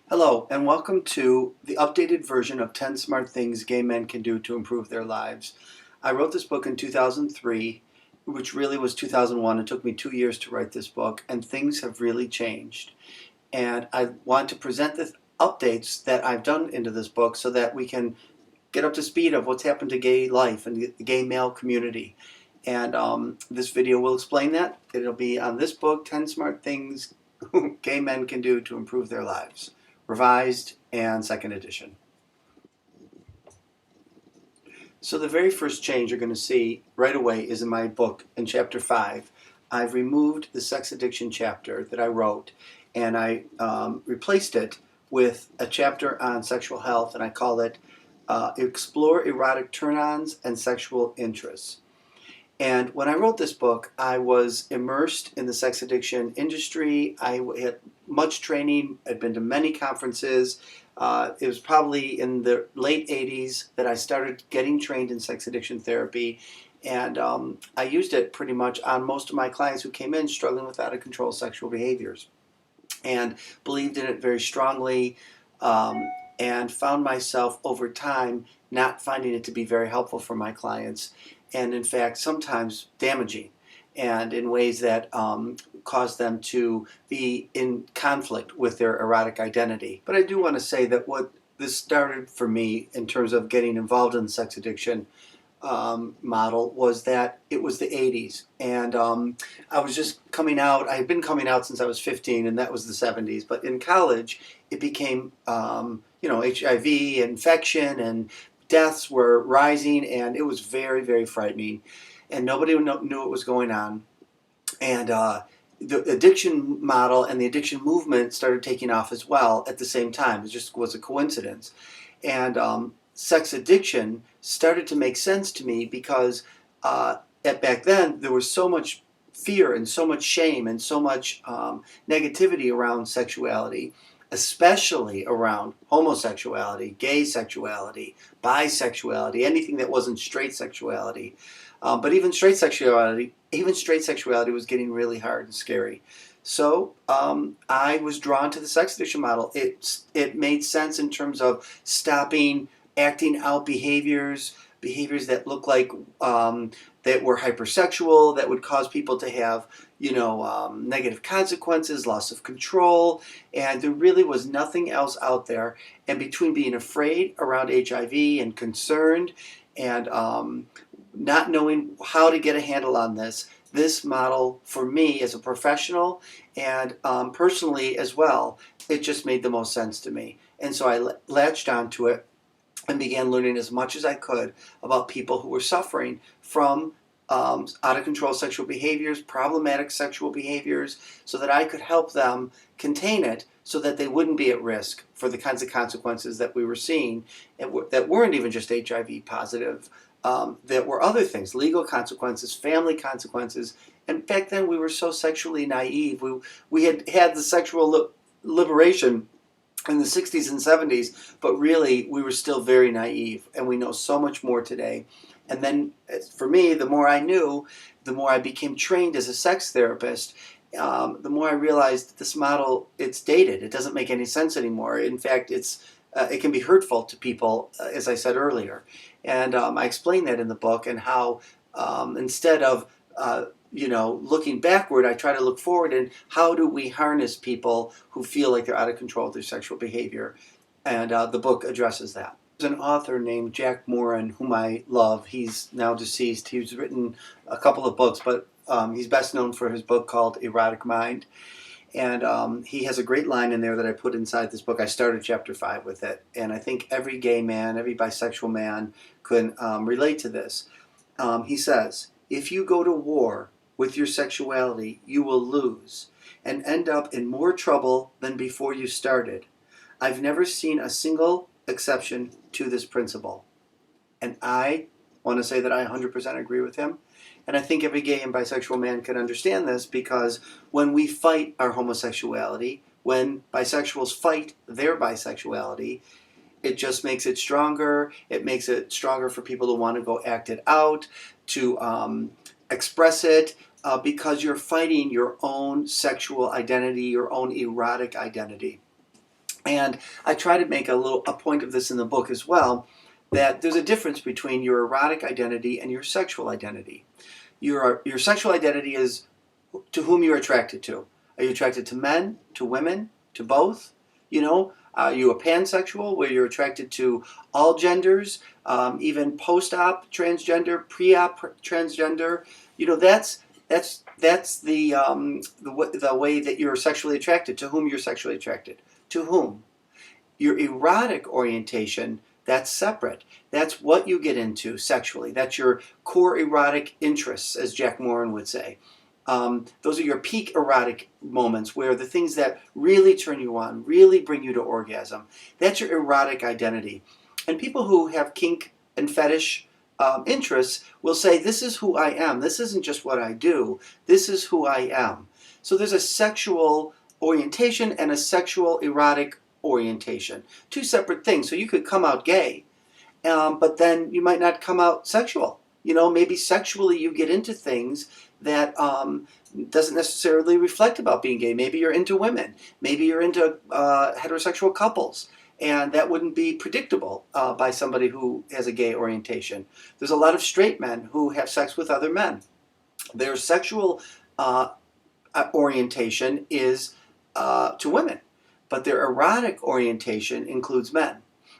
Hello, and welcome to the updated version of 10 Smart Things Gay Men Can Do to Improve Their Lives. I wrote this book in 2003, which really was 2001. It took me 2 years to write this book, and things have really changed. And I want to present the updates that I've done into this book so that we can get up to speed of what's happened to gay life and the gay male community. And this video will explain that. It'll be on this book, 10 Smart Things Gay Men Can Do to Improve Their Lives. Revised and second edition. So the very first change you're going to see right away is in my book in chapter 5. I've removed the sex addiction chapter that I wrote, and I replaced it with a chapter on sexual health, and I call it Explore Erotic Turn-Ons and Sexual Interests. And when I wrote this book, I was immersed in the sex addiction industry. I had much training. I'd been to many conferences. It was probably in the late 80s that I started getting trained in sex addiction therapy. And I used it pretty much on most of my clients who came in struggling with out-of-control sexual behaviors. And believed in it very strongly, and found myself over time not finding it to be very helpful for my clients, and in fact sometimes damaging, and in ways that cause them to be in conflict with their erotic identity. But I do want to say that what this started for me in terms of getting involved in sex addiction model was that it was the 80s, and I was just coming out. I had been coming out since I was 15, and that was the 70s. But in college, it became, HIV infection and deaths were rising, and it was very, very frightening, and nobody knew what was going on. And the addiction model and the addiction movement started taking off as well at the same time. It just was a coincidence. And sex addiction started to make sense to me because back then there was so much fear and so much shame and so much negativity around sexuality, especially around homosexuality, gay sexuality, bisexuality, anything that wasn't straight sexuality. But even straight sexuality was getting really hard and scary. So I was drawn to the sex addiction model. It made sense in terms of stopping acting out behaviors that look like that were hypersexual, that would cause people to have, negative consequences, loss of control, and there really was nothing else out there. And between being afraid around HIV and concerned and not knowing how to get a handle on this model for me as a professional and personally as well, it just made the most sense to me. And so I latched onto it and began learning as much as I could about people who were suffering from out-of-control sexual behaviors, problematic sexual behaviors, so that I could help them contain it so that they wouldn't be at risk for the kinds of consequences that we were seeing that weren't even just HIV positive, that were other things, legal consequences, family consequences. And back then we were so sexually naive. We had the sexual liberation in the 60s and 70s, but really we were still very naive, and we know so much more today. And then for me, the more I knew, the more I became trained as a sex therapist, the more I realized that this model, it's dated. It doesn't make any sense anymore. In fact, it can be hurtful to people, as I said earlier. And I explain that in the book, and how instead of looking backward, I try to look forward, and how do we harness people who feel like they're out of control with their sexual behavior? And the book addresses that. There's an author named Jack Moran, whom I love. He's now deceased. He's written a couple of books, but he's best known for his book called Erotic Mind. And he has a great line in there that I put inside this book. I started chapter 5 with it, and I think every gay man, every bisexual man can relate to this. He says, "If you go to war with your sexuality, you will lose and end up in more trouble than before you started. I've never seen a single exception to this principle." And I want to say that I 100% agree with him. And I think every gay and bisexual man can understand this, because when we fight our homosexuality, when bisexuals fight their bisexuality, it just makes it stronger. It makes it stronger for people to want to go act it out, to express it, because you're fighting your own sexual identity, your own erotic identity. And I try to make a point of this in the book as well, that there's a difference between your erotic identity and your sexual identity. Your sexual identity is to whom you're attracted to. Are you attracted to men, to women, to both? You know, are you a pansexual where you're attracted to all genders, even post-op transgender, pre-op transgender? You know, that's the way that you're sexually attracted. To whom you're sexually attracted. To whom? Your erotic orientation, that's separate. That's what you get into sexually. That's your core erotic interests, as Jack Moran would say. Those are your peak erotic moments where the things that really turn you on, really bring you to orgasm. That's your erotic identity. And people who have kink and fetish interests will say, this is who I am. This isn't just what I do. This is who I am. So there's a sexual orientation and a sexual erotic orientation. Two separate things. So you could come out gay, but then you might not come out sexual. You know, maybe sexually you get into things that doesn't necessarily reflect about being gay. Maybe you're into women. Maybe you're into heterosexual couples. And that wouldn't be predictable by somebody who has a gay orientation. There's a lot of straight men who have sex with other men. Their sexual orientation is to women, but their erotic orientation includes men.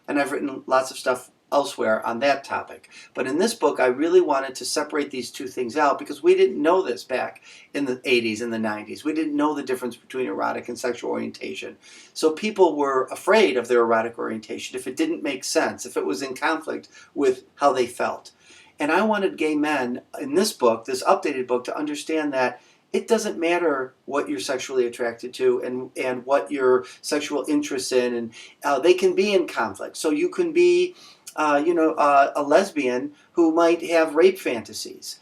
And I've written lots of stuff elsewhere on that topic. But in this book, I really wanted to separate these two things out because we didn't know this back in the 80s and the 90s. We didn't know the difference between erotic and sexual orientation. So people were afraid of their erotic orientation if it didn't make sense, if it was in conflict with how they felt. And I wanted gay men in this book, this updated book, to understand that it doesn't matter what you're sexually attracted to and what your sexual interests in, and they can be in conflict. So you can be a lesbian who might have rape fantasies.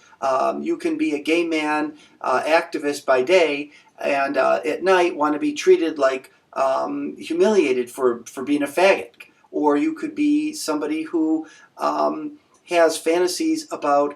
You can be a gay man activist by day and at night want to be treated like humiliated for being a faggot. Or you could be somebody who has fantasies about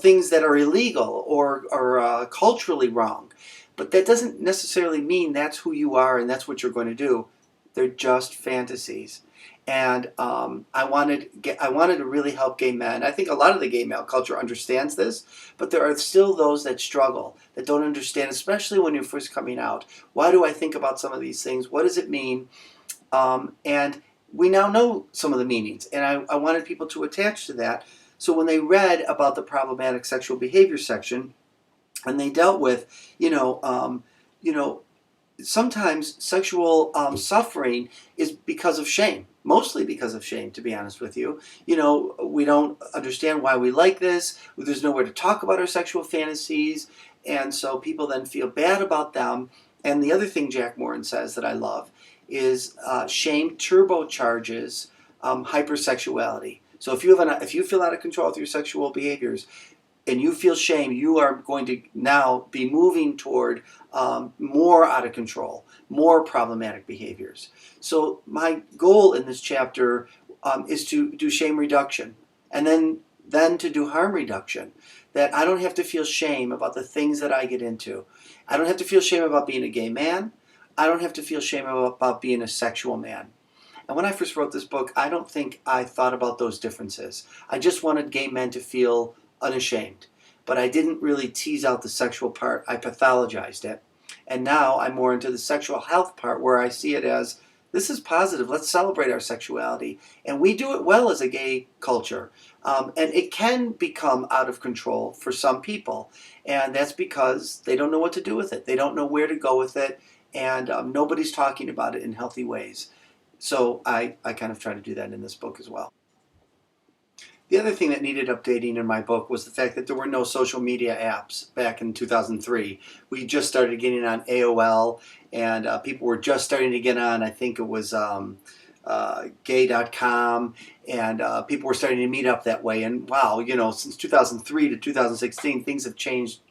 things that are illegal or culturally wrong. But that doesn't necessarily mean that's who you are and that's what you're going to do. They're just fantasies. And I wanted to really help gay men. I think a lot of the gay male culture understands this, but there are still those that struggle, that don't understand, especially when you're first coming out. Why do I think about some of these things? What does it mean? And we now know some of the meanings, and I wanted people to attach to that. So when they read about the problematic sexual behavior section, and they dealt with, sometimes sexual suffering is because of shame, mostly because of shame, to be honest with you. We don't understand why we like this. There's nowhere to talk about our sexual fantasies, and so people then feel bad about them. And the other thing Jack Moran says that I love is shame turbocharges hypersexuality. So if you feel out of control with your sexual behaviors and you feel shame, you are going to now be moving toward more out of control, more problematic behaviors. So my goal in this chapter is to do shame reduction and then to do harm reduction. That I don't have to feel shame about the things that I get into. I don't have to feel shame about being a gay man. I don't have to feel shame about being a sexual man. And when I first wrote this book, I don't think I thought about those differences. I just wanted gay men to feel unashamed. But I didn't really tease out the sexual part. I pathologized it. And now I'm more into the sexual health part where I see it as, this is positive. Let's celebrate our sexuality. And we do it well as a gay culture. And it can become out of control for some people. And that's because they don't know what to do with it. They don't know where to go with it. And nobody's talking about it in healthy ways. So I kind of try to do that in this book as well. The other thing that needed updating in my book was the fact that there were no social media apps back in 2003. We just started getting on AOL, and people were just starting to get on, I think it was gay.com, and people were starting to meet up that way. And wow, since 2003 to 2016, things have changed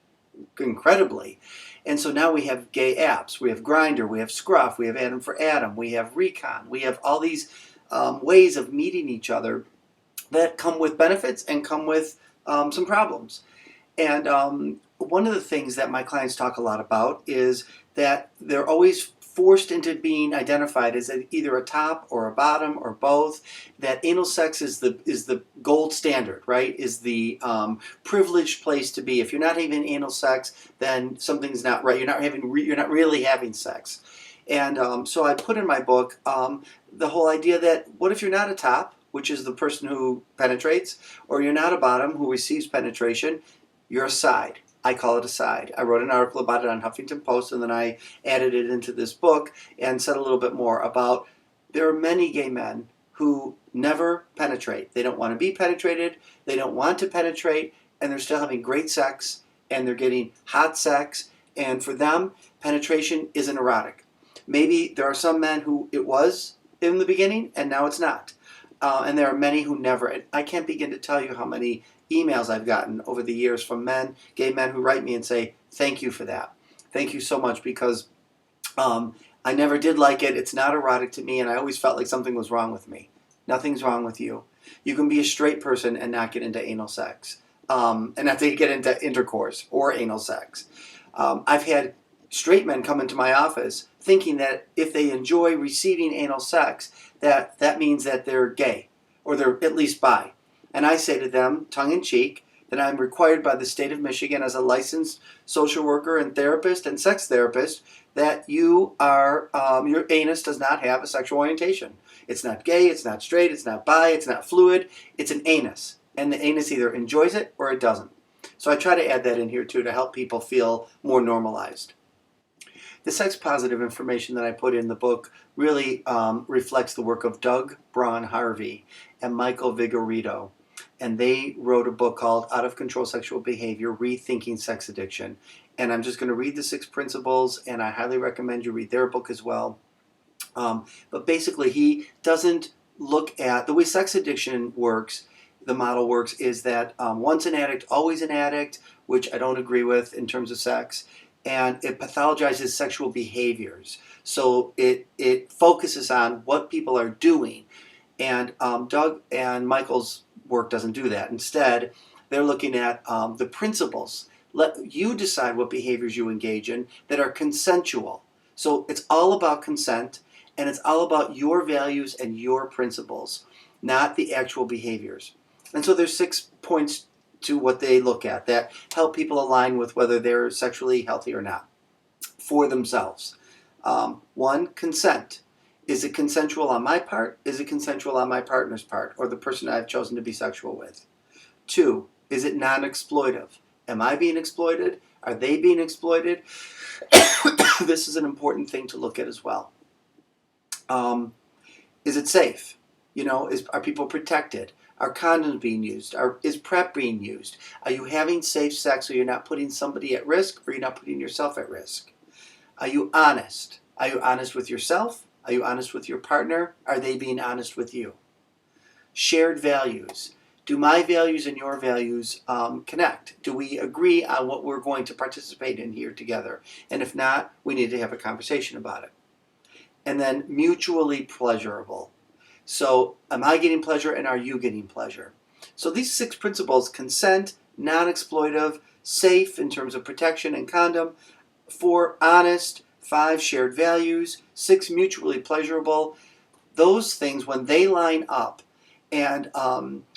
incredibly. And so now we have gay apps. We have Grindr, we have Scruff, we have Adam for Adam, we have Recon. We have all these ways of meeting each other that come with benefits and come with some problems. And one of the things that my clients talk a lot about is that they're always forced into being identified as either a top or a bottom or both. That anal sex is the gold standard, right? Is the privileged place to be. If you're not having anal sex, then something's not right. You're not really having sex. And so I put in my book the whole idea that what if you're not a top, which is the person who penetrates, or you're not a bottom who receives penetration, you're a side. I call it a side. I wrote an article about it on Huffington Post, and then I added it into this book and said a little bit more about there are many gay men who never penetrate. They don't want to be penetrated, they don't want to penetrate, and they're still having great sex, and they're getting hot sex, and for them, penetration isn't erotic. Maybe there are some men who it was in the beginning, and now it's not. And there are many who never. I can't begin to tell you how many emails I've gotten over the years from men, gay men, who write me and say, thank you for that. Thank you so much, because I never did like it. It's not erotic to me, and I always felt like something was wrong with me. Nothing's wrong with you. You can be a straight person and not get into anal sex, and not to get into intercourse or anal sex. I've had straight men come into my office thinking that if they enjoy receiving anal sex, that means that they're gay, or they're at least bi. And I say to them, tongue-in-cheek, that I'm required by the state of Michigan as a licensed social worker and therapist and sex therapist that you are, your anus does not have a sexual orientation. It's not gay, it's not straight, it's not bi, it's not fluid, it's an anus. And the anus either enjoys it or it doesn't. So I try to add that in here too to help people feel more normalized. The sex positive information that I put in the book really reflects the work of Doug Braun Harvey and Michael Vigorito. And they wrote a book called Out of Control Sexual Behavior, Rethinking Sex Addiction. And I'm just going to read the 6 principles, and I highly recommend you read their book as well. But basically, he doesn't look at the way sex addiction works. The model works is that once an addict, always an addict, which I don't agree with in terms of sex. And it pathologizes sexual behaviors. So it focuses on what people are doing. And Doug and Michael's work doesn't do that. Instead, they're looking at the principles. Let you decide what behaviors you engage in that are consensual. So it's all about consent, and it's all about your values and your principles, not the actual behaviors. And so there's 6 points to what they look at that help people align with whether they're sexually healthy or not for themselves. 1, consent. Is it consensual on my part? Is it consensual on my partner's part, or the person I've chosen to be sexual with? 2, is it non-exploitive? Am I being exploited? Are they being exploited? This is an important thing to look at as well. Is it safe? Are people protected? Are condoms being used? Is PrEP being used? Are you having safe sex so you're not putting somebody at risk, or you're not putting yourself at risk? Are you honest? Are you honest with yourself? Are you honest with your partner? Are they being honest with you? Shared values. Do my values and your values connect? Do we agree on what we're going to participate in here together? And if not, we need to have a conversation about it. And then mutually pleasurable. So am I getting pleasure, and are you getting pleasure? So these 6 principles: consent, non-exploitive, safe in terms of protection and condom, 4, honest, 5, shared values, 6, mutually pleasurable. Those things, when they line up, and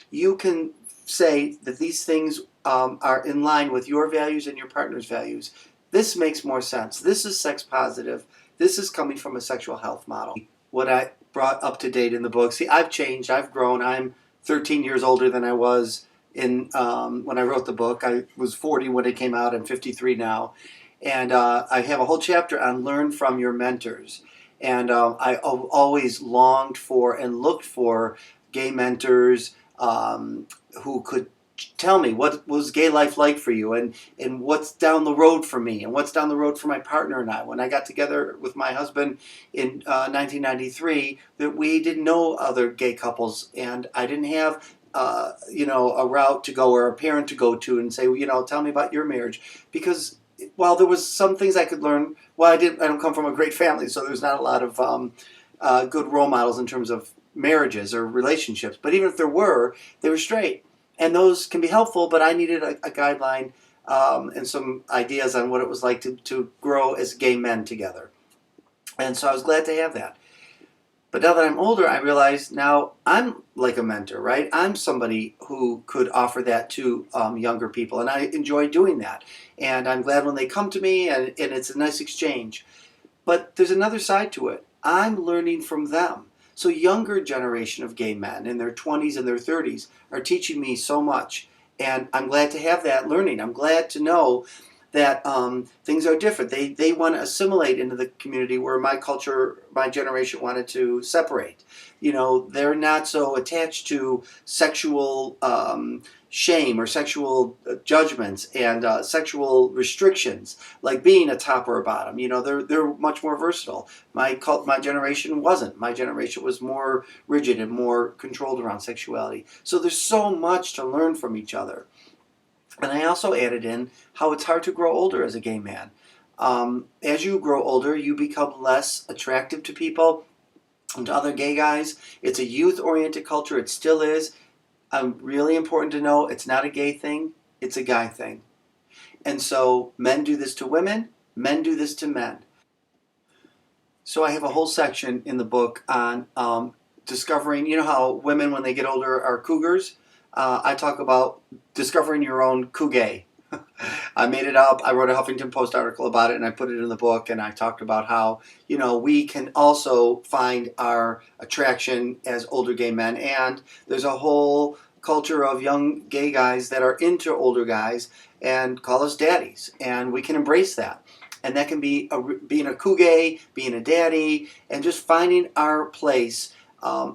you can say that these things are in line with your values and your partner's values, this makes more sense. This is sex positive. This is coming from a sexual health model. What I brought up to date in the book. See, I've changed. I've grown. I'm 13 years older than I was when I wrote the book. I was 40 when it came out. I'm 53 now. And I have a whole chapter on learn from your mentors. And I always longed for and looked for gay mentors who could tell me what was gay life like for you, and what's down the road for me, and what's down the road for my partner and I. When I got together with my husband in 1993, that we didn't know other gay couples, and I didn't have a route to go or a parent to go to and say, tell me about your marriage, because while there was some things I could learn, I don't come from a great family, so there's not a lot of good role models in terms of marriages or relationships. But even if there were, they were straight. And those can be helpful, but I needed a guideline and some ideas on what it was like to grow as gay men together. And so I was glad to have that. But now that I'm older, I realize now I'm like a mentor, right? I'm somebody who could offer that to younger people, and I enjoy doing that. And I'm glad when they come to me, and it's a nice exchange. But there's another side to it. I'm learning from them. So younger generation of gay men in their 20s and their 30s are teaching me so much. And I'm glad to have that learning. I'm glad to know that things are different. They want to assimilate into the community where my culture, my generation wanted to separate. You know, they're not so attached to sexual shame or sexual judgments and sexual restrictions, like being a top or a bottom. You know, they're much more versatile. My generation wasn't. My generation was more rigid and more controlled around sexuality. So there's so much to learn from each other. And I also added in how it's hard to grow older as a gay man. As you grow older, you become less attractive to people and to other gay guys. It's a youth-oriented culture. It still is. Really important to know it's not a gay thing. It's a guy thing. And so men do this to women. Men do this to men. So I have a whole section in the book on discovering, you know how women when they get older are cougars? I talk about discovering your own cougar. I made it up. I wrote a Huffington Post article about it and I put it in the book, and I talked about how, you know, we can also find our attraction as older gay men, and there's a whole culture of young gay guys that are into older guys and call us daddies, and we can embrace that. And that can be being a cougar, being a daddy, and just finding our place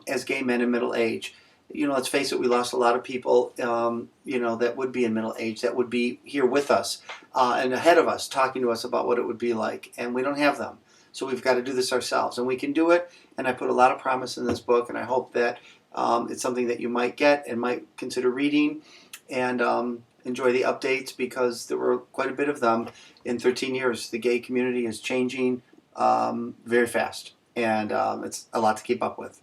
as gay men in middle age. You know, let's face it, we lost a lot of people, you know, that would be in middle age, that would be here with us and ahead of us, talking to us about what it would be like, and we don't have them. So we've got to do this ourselves, and we can do it, and I put a lot of promise in this book, and I hope that it's something that you might get and might consider reading, and enjoy the updates, because there were quite a bit of them in 13 years. The gay community is changing very fast, and it's a lot to keep up with.